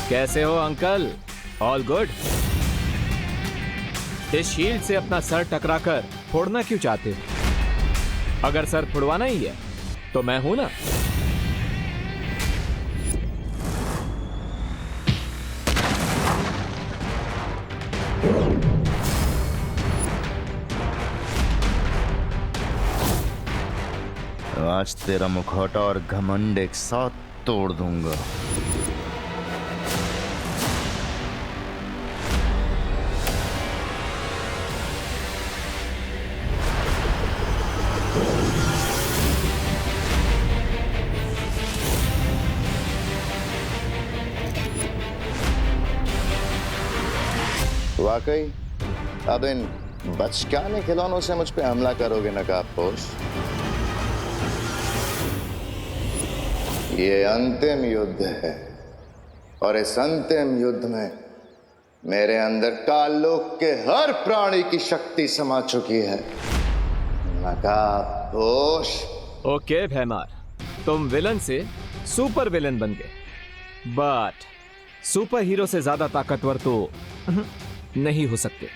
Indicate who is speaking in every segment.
Speaker 1: कैसे हो uncle? All good? इस शील्ड से अपना सर टकराकर फोड़ना क्यों चाहते हो? अगर सर फोड़वाना ही है तो मैं हूं ना।
Speaker 2: आज तेरा मुखौटा और घमंड एक साथ तोड़ दूंगा। वाकई अब इन बचकाने खिलौनों से मुझ पे हमला करोगे नकाबपोश? ये अंतिम युद्ध है और इस अंतिम युद्ध में मेरे अंदर काललोक के हर प्राणी की शक्ति समा चुकी है। नकाबपोश।
Speaker 1: ओके भैमार, तुम विलन से सुपर विलन बन गए, बट सुपर हीरो से ज्यादा ताकतवर तो नहीं हो सकते।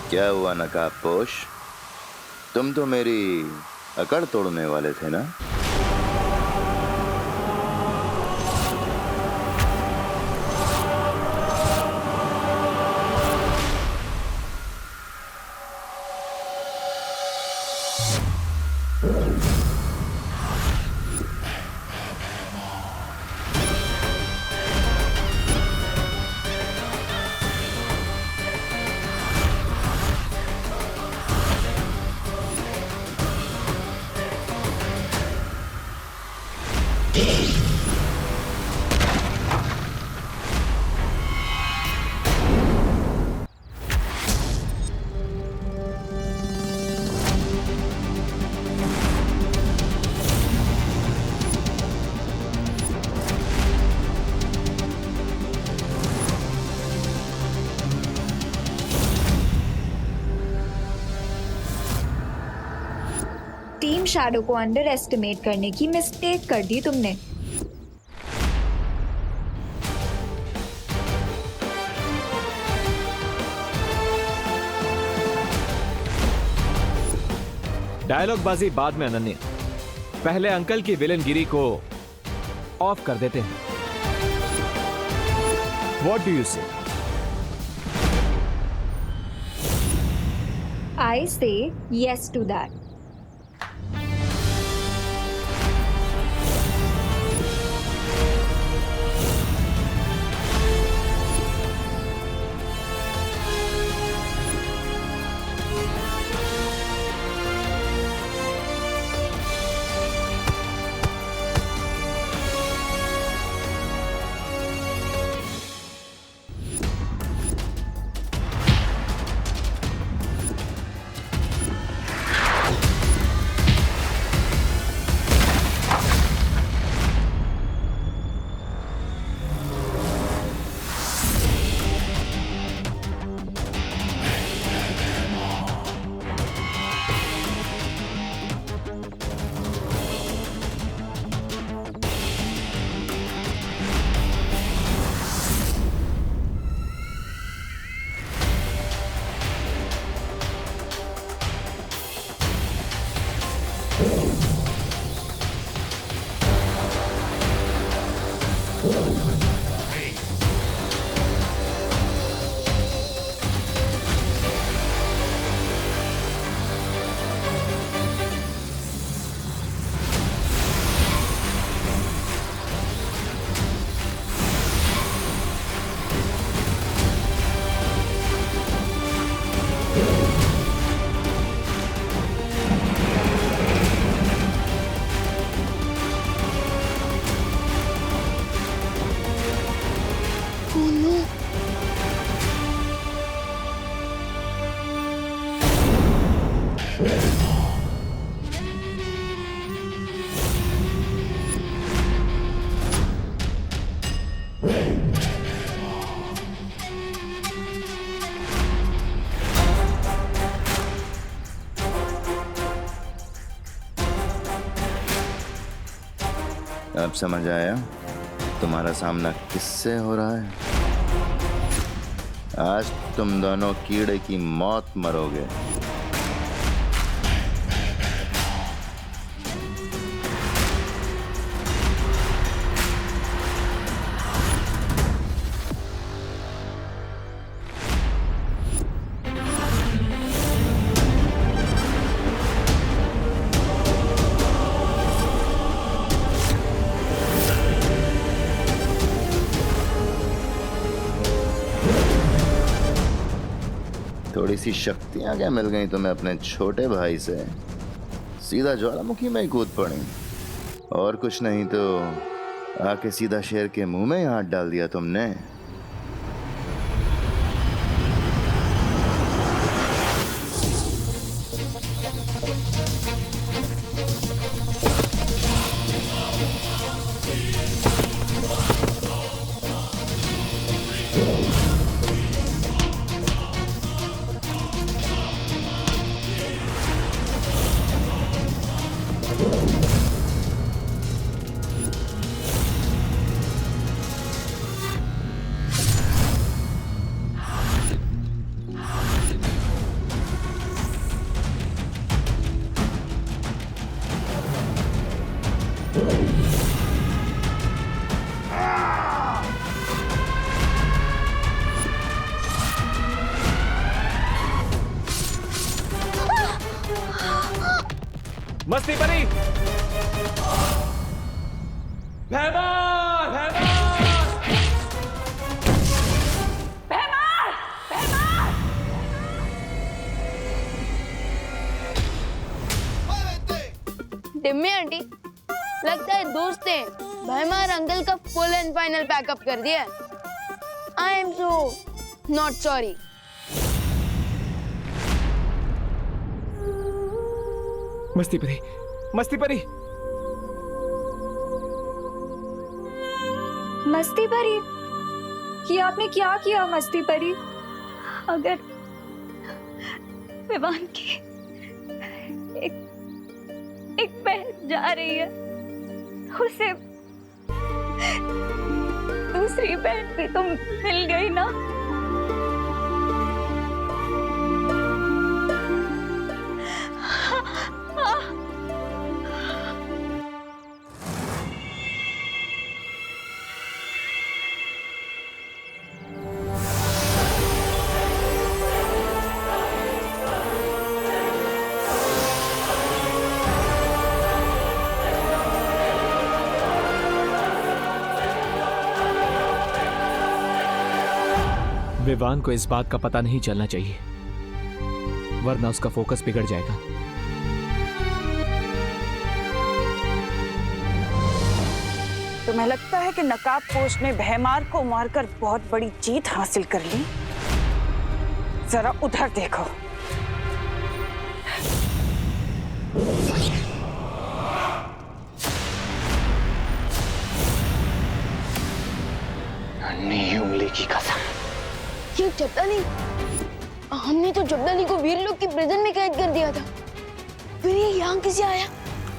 Speaker 2: क्या हुआ नकाबपोश? तुम तो मेरी अकड़ तोड़ने वाले थे ना?
Speaker 3: टीम शैडो को अंडर एस्टिमेट करने की मिस्टेक कर दी तुमने।
Speaker 1: डायलॉग बाजी बाद में अनन्या, पहले अंकल की विलनगिरी को ऑफ कर देते हैं। व्हाट डू यू से?
Speaker 3: I say yes to that.
Speaker 2: अब समझ आया तुम्हारा सामना किससे हो रहा है? आज तुम दोनों कीड़े की मौत मरोगे। थोड़ी सी शक्तियां क्या मिल गई तुम्हें अपने छोटे भाई से? सीधा ज्वालामुखी में ही कूद पड़ी। और कुछ नहीं तो आके सीधा शेर के मुंह में ही हाथ डाल दिया तुमने।
Speaker 1: मस्ती परी, भैमार, भैमार।
Speaker 4: टिम्मी आंटी, लगता है दोस्त ने भैमार अंकल का फुल एंड फाइनल पैकअप कर दिया। I am so not sorry.
Speaker 1: मस्ती परी, मस्ती परी।
Speaker 3: मस्ती परी, ये आपने क्या किया मस्ती परी? अगर विवान की एक बहन जा रही है, उसे दूसरी बहन भी तो मिल गई ना।
Speaker 1: विवान को इस बात का पता नहीं चलना चाहिए, वरना उसका फोकस बिगड़ जाएगा।
Speaker 5: तुम्हें लगता है कि नकाबपोश ने भैमार को मारकर बहुत बड़ी जीत हासिल कर ली? जरा उधर देखो।
Speaker 6: नन्ही उंगली की कसम।
Speaker 4: ये जब्दाली, हमने तो जब्दाली को वीर लोग की प्रिजन में कैद कर दिया था, फिर ये यहाँ कैसे आया?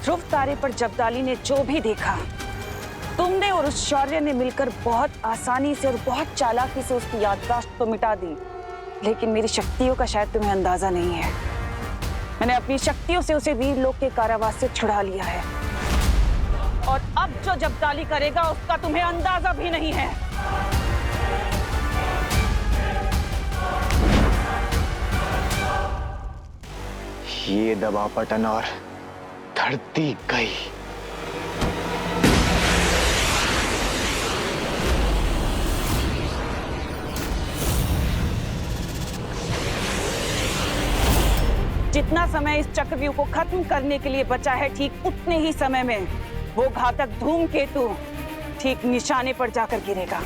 Speaker 5: ध्रुव तारे पर जब्दाली ने जो भी देखा, तुमने और उस शौर्य ने मिलकर बहुत आसानी से और बहुत चालाकी से उसकी याददाश्त तो मिटा दी, लेकिन मेरी शक्तियों का शायद तुम्हें अंदाजा नहीं है। मैंने अपनी शक्तियों से उसे वीर लोक के कारावास से छुड़ा लिया है, और अब जो जब्दाली करेगा उसका तुम्हें अंदाजा भी नहीं है।
Speaker 6: ये दबा पटन और धरती गई।
Speaker 5: जितना समय इस चक्रव्यूह को खत्म करने के लिए बचा है, ठीक उतने ही समय में वो घातक धूमकेतु ठीक निशाने पर जाकर गिरेगा।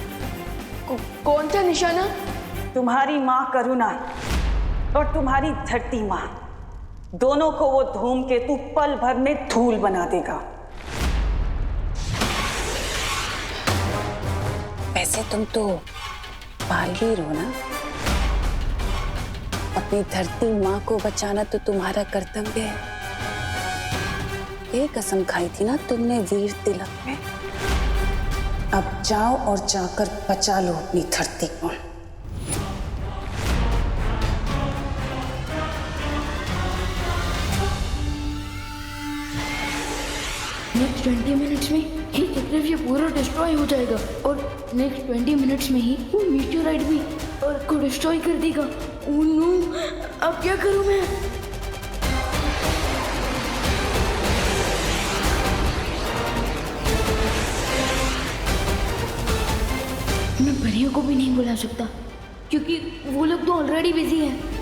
Speaker 4: कौन सा निशाना?
Speaker 5: तुम्हारी माँ करुणा और तुम्हारी धरती माँ, दोनों को वो धूमकेतु पल भर में धूल बना देगा। वैसे तुम तो बालवीर हो ना? अपनी धरती माँ को बचाना तो तुम्हारा कर्तव्य है। ये कसम खाई थी ना तुमने वीर तिलक में। अब जाओ और जाकर बचा लो अपनी धरती को।
Speaker 7: नेक्स्ट 20 मिनट्स में ही चक्रव्यूह पूरा डिस्ट्रॉय हो जाएगा, और नेक्स्ट 20 मिनट्स में ही वो मीटियोराइट भी अर्थ को डिस्ट्रॉय कर देगा। ओह नो, अब क्या करूं मैं? मैं परियों को भी नहीं बुला सकता, क्योंकि वो लोग तो ऑलरेडी बिजी हैं।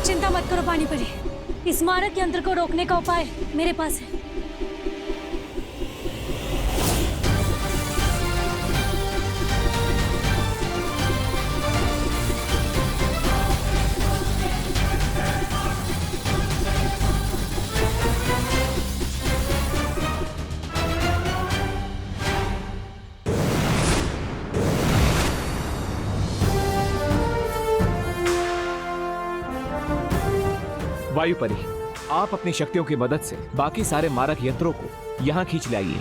Speaker 8: चिंता मत करो पानी परी, इस मारक यंत्र को रोकने का उपाय मेरे पास है।
Speaker 1: वायु परी, आप अपनी शक्तियों की मदद से बाकी सारे मारक यंत्रों को यहां खींच लाइए।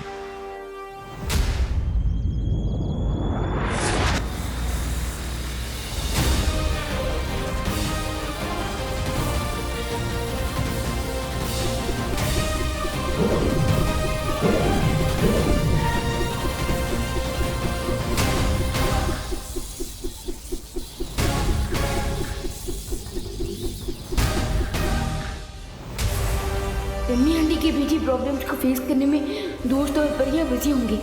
Speaker 7: टम्मी आंटी के बीच प्रॉब्लम्स को फेस करने में दोस्त और परियां बिजी होंगी।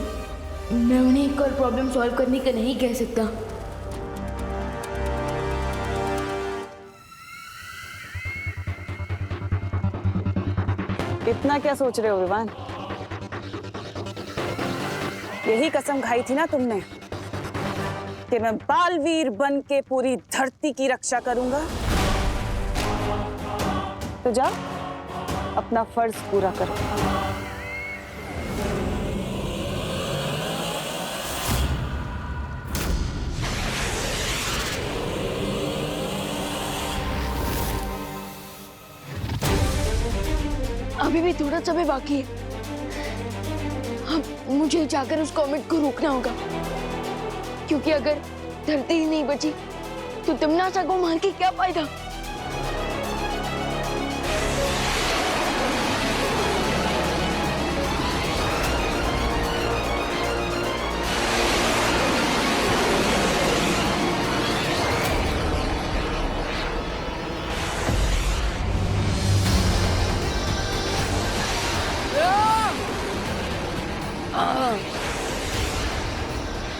Speaker 7: मैं उन्हें एक और प्रॉब्लम सॉल्व करने का नहीं कह सकता।
Speaker 5: इतना क्या सोच रहे हो विवान? यही कसम खाई थी ना तुमने कि मैं बालवीर बन के पूरी धरती की रक्षा करूंगा। तो जाओ, अपना फर्ज पूरा करो।
Speaker 4: अभी भी थोड़ा समय बाकी है। अब मुझे जाकर उस कॉमेट को रोकना होगा, क्योंकि अगर धरती ही नहीं बची तो तिमनाशा को मार के क्या फायदा?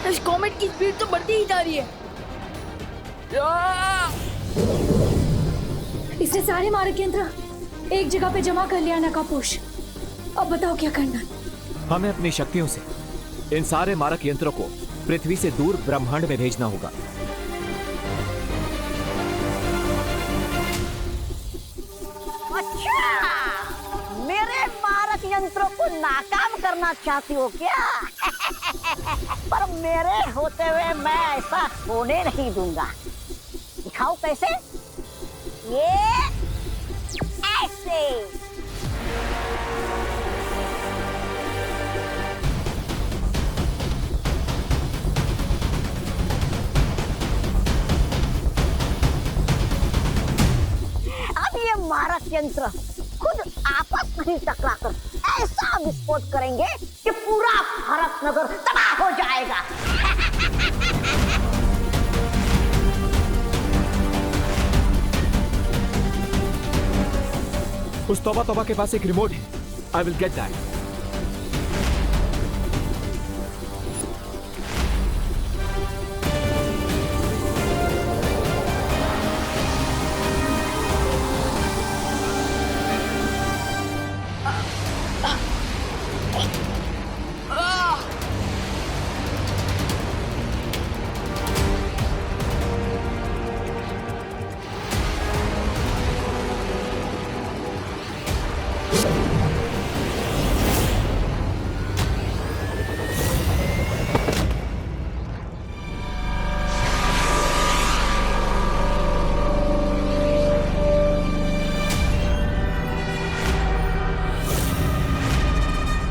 Speaker 7: इस कॉमेट की स्पीड तो बढ़ती ही जा रही है।
Speaker 8: इसने सारे मारक यंत्र एक जगह पे जमा कर लिया नकापोश। अब बताओ क्या करना?
Speaker 1: हमें अपनी शक्तियों से इन सारे मारक यंत्रों को पृथ्वी से दूर ब्रह्मांड में भेजना होगा।
Speaker 9: अच्छा, मेरे मारक यंत्रों को नाकाम करना चाहती हो क्या? पर मेरे होते हुए मैं ऐसा होने नहीं दूंगा। दिखाओ कैसे? ये ऐसे। अब ये मारक यंत्र खुद आपस में ही टकराकर ऐसा विस्फोट करेंगे कि पूरा भारत नगर तबाह हो जाएगा।
Speaker 1: उस तौबा तौबा के पास एक रिमोट है। I will get that.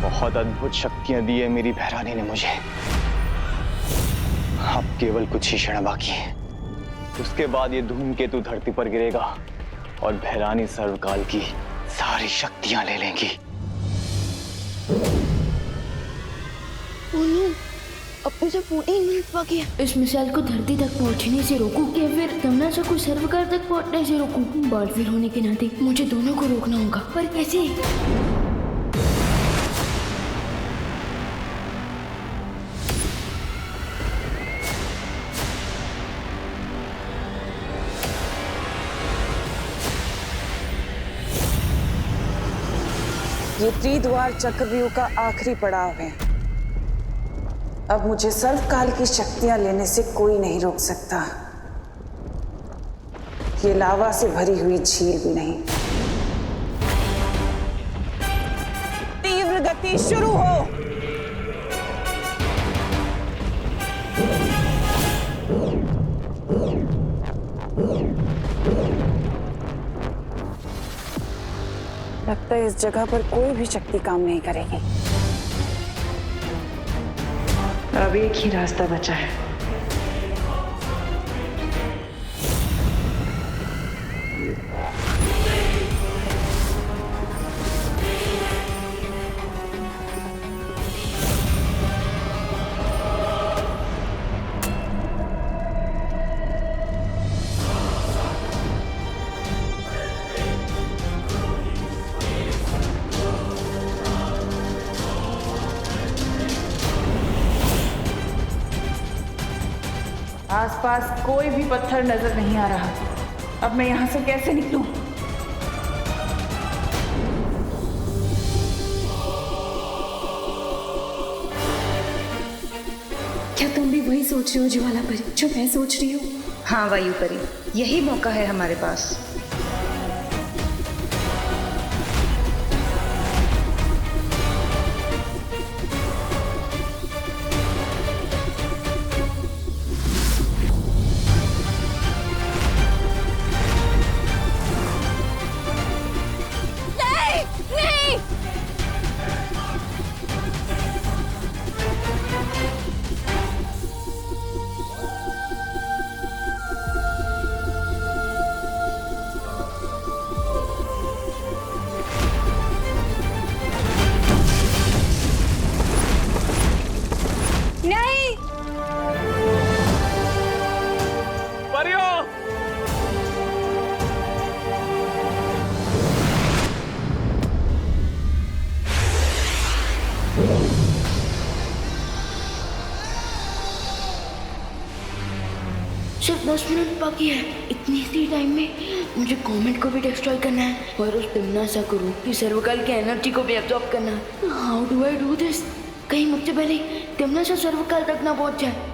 Speaker 6: बहुत अद्भुत शक्तियां दी है मेरी भैरानी ने मुझे। अब केवल कुछ ही क्षण बाकी है, उसके बाद ये धूमकेतु धरती पर गिरेगा और भैरानी सर्वकाल की सारी शक्तियां ले लेंगी।
Speaker 4: अब मुझे 14 मिनट बाकी है।
Speaker 7: इस मिसाइल को धरती तक पहुंचने से रोकूं या फिर तमन्ना को सर्वकार तक पहुंचने से रोकूं? बालवीर होने के नाते मुझे दोनों को रोकना होगा, पर कैसे?
Speaker 5: ये त्रिद्वार चक्रव्यूह का आखिरी पड़ाव है। अब मुझे सर्वकाल की शक्तियां लेने से कोई नहीं रोक सकता। ये लावा से भरी हुई झील भी नहीं। तीव्र गति शुरू हो। लगता है इस जगह पर कोई भी शक्ति काम नहीं करेगी। अब एक ही रास्ता बचा है। आसपास कोई भी पत्थर नजर नहीं आ रहा। अब मैं यहां से कैसे निकलूं?
Speaker 8: क्या तुम भी वही सोच रही हो ज्वाला परी जो मैं सोच रही हूँ?
Speaker 3: हाँ वायु परी, यही मौका है हमारे पास।
Speaker 7: सिर्फ 10 मिनट बाकी है। इतनी सी टाइम में मुझे कॉमेट को भी डिस्ट्रॉय करना है और उस तिमनासा को रूप की सर्वकाल की एनर्जी को भी एब्जॉर्ब करना है। How do I do this? कहीं मुझसे पहले तिमनासा सर्वकाल तक ना पहुंच जाए।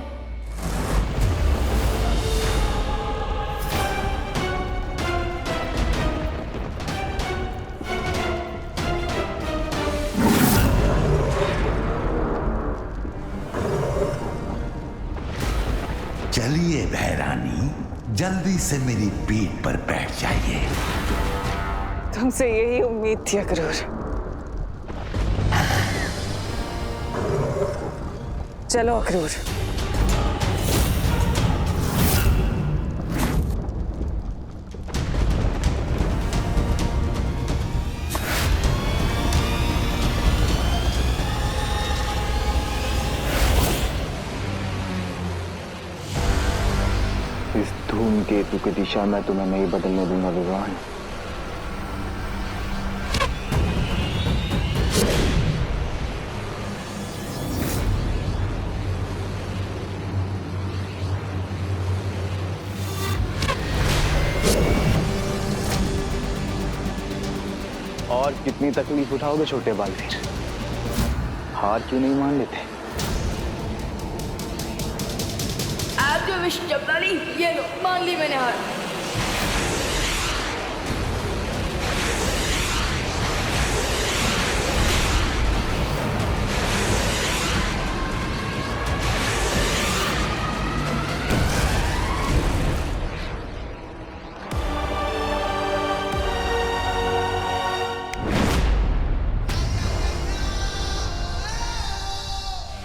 Speaker 10: चलिए भैरानी, जल्दी से मेरी पीठ पर बैठ जाइए।
Speaker 5: तुमसे यही उम्मीद थी अक्रूर। चलो अक्रूर।
Speaker 6: इस धूमकेतु की दिशा में तुम्हें नहीं बदलने दूंगा विवान। और कितनी तकलीफ उठाओगे छोटे बालवीर? हार क्यों नहीं मान लेते?
Speaker 7: आप जो विश जबदाली, ये लो, मान ली मैंने हार।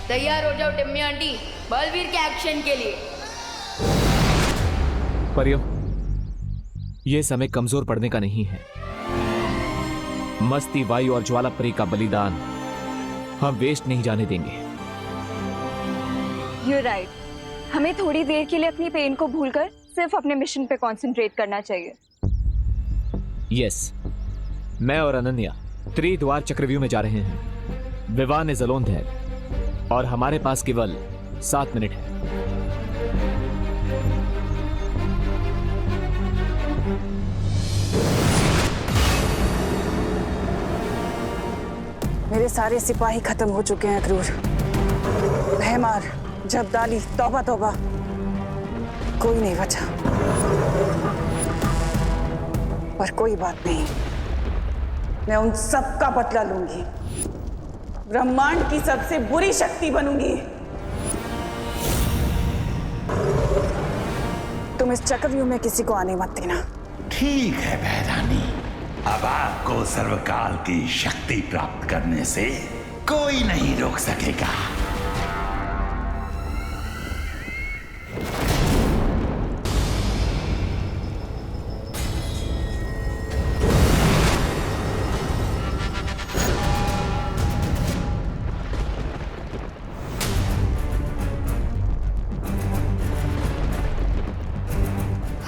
Speaker 7: तैयार हो जाओ टिम्मी आंटी, बलवीर के एक्शन के लिए।
Speaker 1: परियों, यह समय कमजोर पड़ने का नहीं है। मस्ती, वायु और ज्वालापरी का बलिदान हम वेस्ट नहीं जाने देंगे।
Speaker 3: You're right. हमें थोड़ी देर के लिए अपनी पेन को भूलकर सिर्फ अपने मिशन पे कंसंट्रेट करना चाहिए।
Speaker 1: यस, मैं और अनन्या त्रिद्वार चक्रव्यूह में जा रहे हैं। विवान इज अलोन देयर और हमारे पास केवल 7 मिनट है।
Speaker 5: मेरे सारे सिपाही खत्म हो चुके हैं अक्रूर। भैमार, जबदाली, तौबा तौबा, कोई नहीं बचा। पर कोई बात नहीं, मैं उन सब का बदला लूंगी। ब्रह्मांड की सबसे बुरी शक्ति बनूंगी। तुम इस चक्रव्यूह में किसी को आने मत देना।
Speaker 10: ठीक है भैरानी, अब आपको सर्वकाल की शक्ति प्राप्त करने से कोई नहीं रोक सकेगा।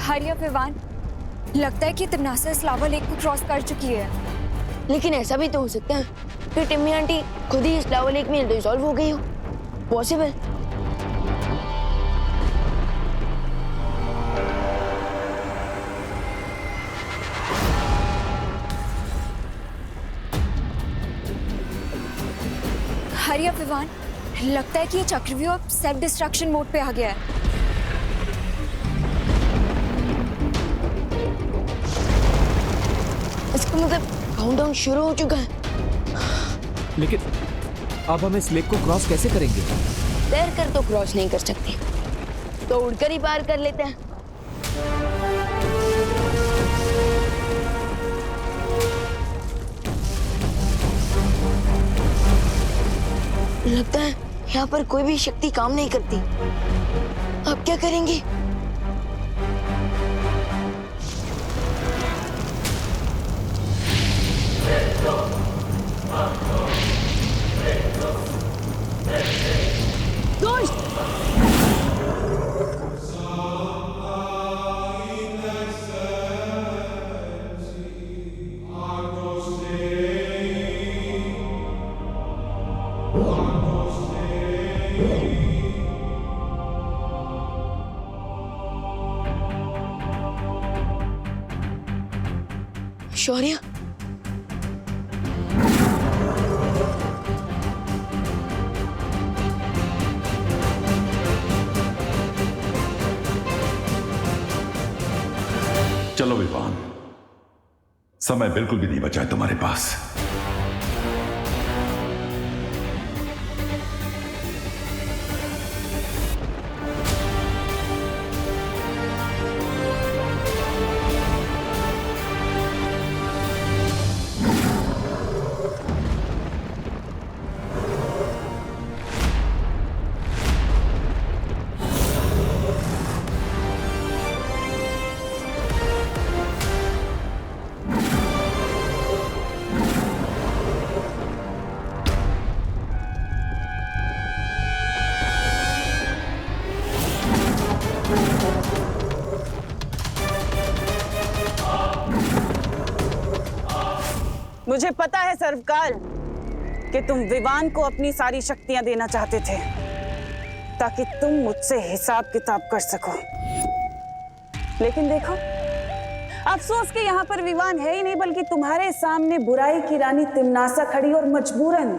Speaker 3: हरिया विवान, लगता है कि तिमनासा इस लावा लेक को क्रॉस कर चुकी है।
Speaker 4: लेकिन ऐसा भी तो हो सकता है कि टिम्मी आंटी खुद ही इस लावा लेक में डिसॉल्व हो गई हो। पॉसिबल।
Speaker 3: हरिया विवान, लगता है कि ये चक्रव्यूह अब सेल्फ डिस्ट्रक्शन मोड पे आ गया है।
Speaker 4: इसका मतलब काउंटडाउन शुरू हो चुका है।
Speaker 1: लेकिन अब हम इस लेक को क्रॉस कैसे करेंगे?
Speaker 4: तैर कर तो क्रॉस नहीं कर सकते, तो उड़कर ही पार कर लेते हैं। लगता है यहाँ पर कोई भी शक्ति काम नहीं करती। अब क्या करेंगे?
Speaker 7: शौर्य,
Speaker 10: चलो विवान, समय बिल्कुल भी नहीं बचा है तुम्हारे पास।
Speaker 5: मुझे पता है सर्वकाल कि तुम विवान को अपनी सारी शक्तियां देना चाहते थे ताकि तुम मुझसे हिसाब किताब कर सको। लेकिन देखो, अफसोस कि यहाँ पर विवान है ही नहीं, बल्कि तुम्हारे सामने बुराई की रानी तिम्नासा खड़ी और मजबूरन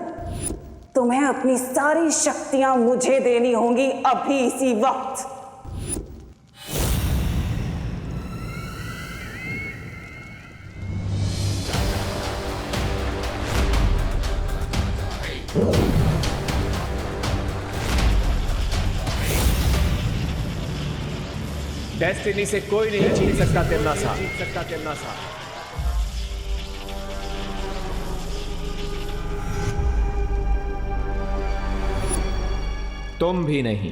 Speaker 5: तुम्हें अपनी सारी शक्तियां मुझे देनी होंगी अभी इसी वक्त।
Speaker 1: डेस्टिनी से कोई नहीं छीन सकता तिम्नासा। तुम भी नहीं।